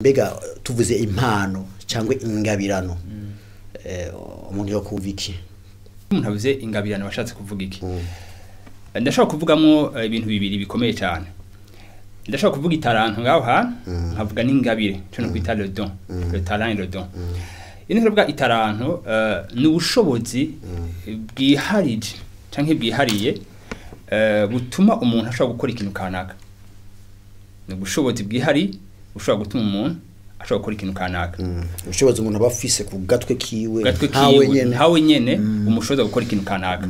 mbega tuvuze impano cyangwa ingabirano umuntu yo kumva iki umuntu avuze ingabirano washatse kuvuga iki ndashaka kuvugamo ibintu bibiri bikomeye cyane ndashaka kuvuga itaranto ngaho nkavuga n'ingabire cyo no kwita le don le talent et le don ino bwa itaranto ni ubushobozi bwiharije canke bwihariye butuma umuntu ashobora gukora ikintu kanaka ni ubushobozi bwihari bushobora gutuma umuntu ashobora gukora ikintu kanaka ubushobozi umuntu abafise ku gatwe kiwe hawe nyene umushoboza gukora ikintu kanaka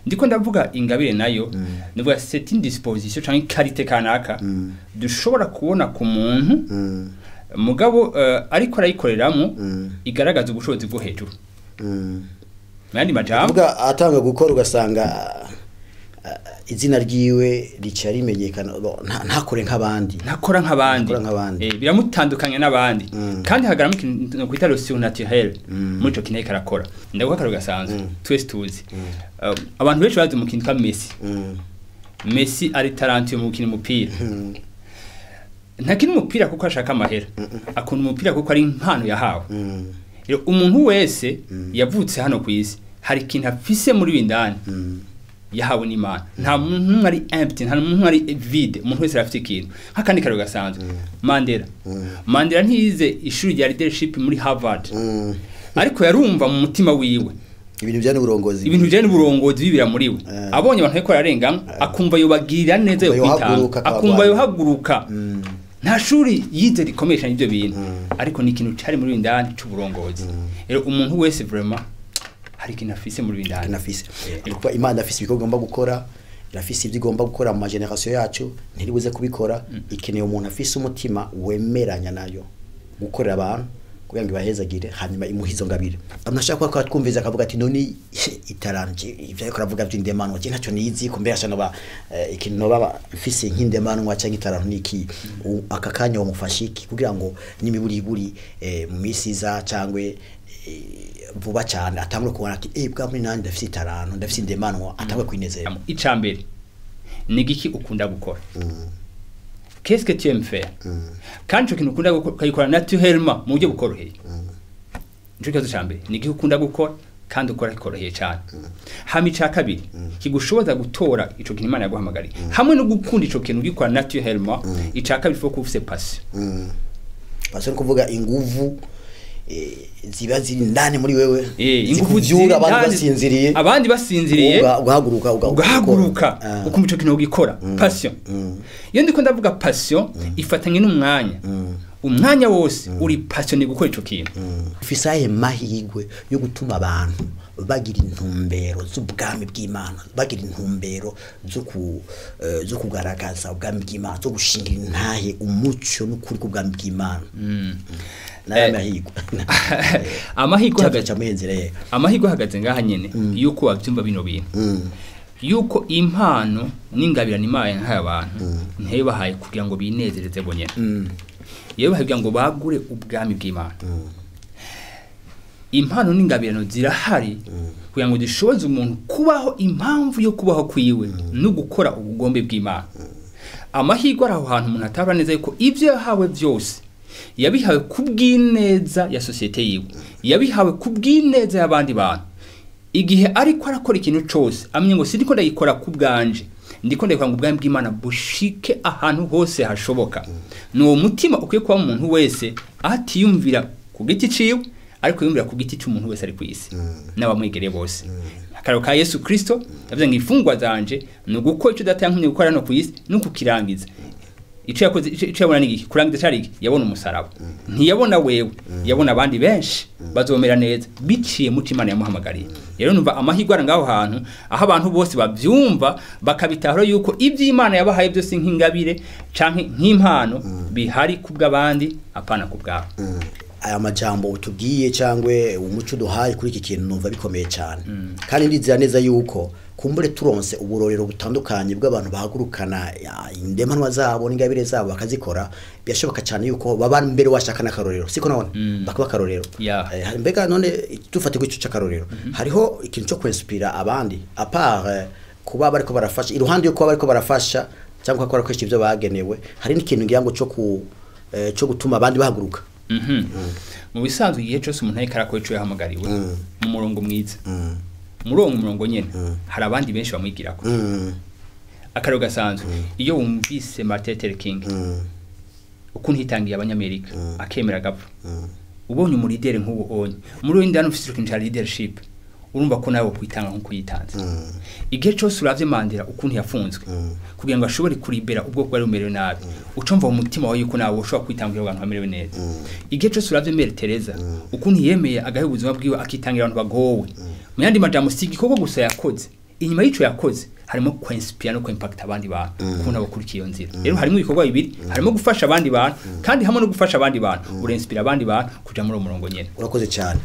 ndiko ndavuga ingabire nayo nivuga c'est une disposition canke qualité kanaka dushobora kubona ku muntu mugabo ariko arayikoreramwo igaragaza ubushobozi bwo hejuru mandi majambo uvuga atanga gukora ugasanga izina ryiwe rica rimenyekana ntakore nk'abandi biramutandukanya n'abandi kandi hagaramo ikintu no kwita le surnaturel muri cyo kintu karakora ndavuga karo gasanzwe twese tuzi abantu benshi bazi mu kintu ka Messi ari talent yo mu kintu umupira ntakina umupira kuko ashaka amahera akunda umupira kuko ari impano yahawe rero umuntu wese yavutse hano ku isi hari ikintu afise muri bindani yahawe n'Imana nta muntu ari empty nta muntu ari vide umuntu wese afite ikintu nk'akandi karo gasanzwe Mandela ntiyize ishuri rya leadership muri Harvard ariko yarumva mu mutima wiwe ibintu bijyanye n'uburongozi bibira muri we abonye abantu ariko ararengana akumva yobagirira neza yo kwitanga akumva yohaguruka nta shuri yize rikomesha ibyo bintu ariko ni ikintu cyari muri indani cy'uburongozi rero umuntu wese vraiment hari ikintu afise muri indani nafise kuko Imana afise ibikorwa igomba gukora irafise ibyo igomba gukora mu generation yacu ntiribuze kubikora ikeneye umuntu afise umutima wemeranya nayo gukorera abantu kugira ngo ibahezagire hanyuma imuhizo ngabire amashaka ko twumviza akavuga ati none itaranje ivyo ariko aravuga by'indemanwa cyo ntacyo nizi ko mbere ashana ba ikintu no baba mfise nk'indemanwa cyangwa itarantu niki aka kanya wamufashiki kugira ngo n'imiburi mu misiza cyangwa vuba cyane atangwe kubona ati bwa muri nandi ndafise itarantu ndafise indemanwa atangwe kwinezera icambere ni giki ukunda gukora qu'est-ce que tu aimes faire quand tu ukunda gukora naturellement mu buryo bukoroheye nico kibazo cyambere ni giki ukunda gukora kandi ukora kikoroheye cyane hama ica kabiri kigushoboza gutora ico kintu Imana yaguhamagariye hamwe no gukunda ico kintu gikora naturellement ica kabiri fo kufise passion passion kuvuga inguvu ziba ziri ndani muri wewe ingufu byura abandi basinziriye ugahaguruka ukumva ico kintu ugikora passion iyo ndiko ndavuga passion ifatanye umwanya wose uri passionné gukora ico kintu fisaye mahigwe yo gutuma abantu bagira intumbero z'ubwami bw'Imana bagira intumbero zo kugaragaza ubwami bw'Imana zo gushingira intahe umucyo n'ukuri k'ubwami bw'Imana amahirwe hagaze ngaha nyene yuko wavyumva bino bintu yuko impano n'ingabirano Imana yahaye abantu ntibahaye kugira ngo binezereze bonyene yewe kugira ngo bagure ubwami bw'Imana impano n'ingabirano zirahari kugira ngo dishoboze umuntu kubaho impamvu yo kubaho kwiwe no gukora ubugombe bw'Imana amahirwe araho hantu umuntu atabara neza yuko ivyo yahawe byose yabihawe kubw'ineza ya societe yiwe yabihawe kubw'ineza y'abandi bantu igihe ariko arakora ikintu cyose amenye ngo sindiko ndayikora kubganje ndiko ndayikora ngo ubwami bw'Imana bushike ahantu hose hashoboka no mutima ukwiye kuba umuntu wese atiyumvira ku giti ciwe ariko yumvira ku giti cy'umuntu wese ari ku isi n'abamwegereye bose akaro ka Yesu Kristo yavuze ngo ifungwa zanje no gukora icyo datankunye gukora no ku isi no kukirangiza ico yakoze ico yabona niki kurangiza cyari yabona umusaraba ntiyabona wewe yabona abandi benshi bazomera neza biciye mutima yamuhamagariye rero numva amahirwe arangaho hantu aho abantu bose bavyumva bakabitahura yuko ivy'Imana yabahaye byose nk'ingabire canke nk'impano bihari kubw'abandi apana kubwabo aya majambo utubwiye cyangwe umuco duhaye kuri iki kintu numva bikomeye cyane kandi ndizira neza yuko kumbure turonse uburorero butandukanye bw'abantu bahagurukana indemanwa zabo n'ingabire zabo bakazikora byashoboka cyane yuko baba mbere washaka nakarorero siko none bakaba karorero mbega none tufate kwico cyakarorero hariho ikintu cyo kwinspira abandi apart kuba bariko barafasha iruhande yo kuba bariko barafasha cyangwa ko bakoresha ivyo bagenewe hari n'ikintu ngira ngo cyo cyo gutuma abandi bahaguruka. Mu bisanzwe igihe cyose umuntu ariko arakora ico yahamagariwe mu murongo mwiza muri uwo murongo nyene hari abandi benshi bamwigirako akaro gasanzwe iyo wumvise Martin Luther King ukuntu hitangiye abanyamerika akemera gapfa ubonye umuridere nk'uwo onye muri windi hano ufite ikintu cya leadership urumva ko nawe kwitanga nko kuyitanze igihe cyose uravye Mandela ukuntu yafunzwe kugira ngo ashobore kuribera ubwo bwari bumerewe nabi ucumva mu mutima wawe yuko nawe ushobora kwitangira abantu bamerewe neza igihe cyose uravye Mère Teresa ukuntu yemeye agahe ubuzima bwiwe akitangira abantu bagowe mu yandi majambo sigiko gusa yakoze inyuma y'ico yakoze harimo kwinspire no impact abandi bantu ukuntu abakurikiye iyo nzira rero harimo ibikorwa bibiri harimo gufasha abandi bantu kandi hamwe no gufasha abandi bantu urinspire abandi bantu kuja muri umurongo nyene urakoze cyane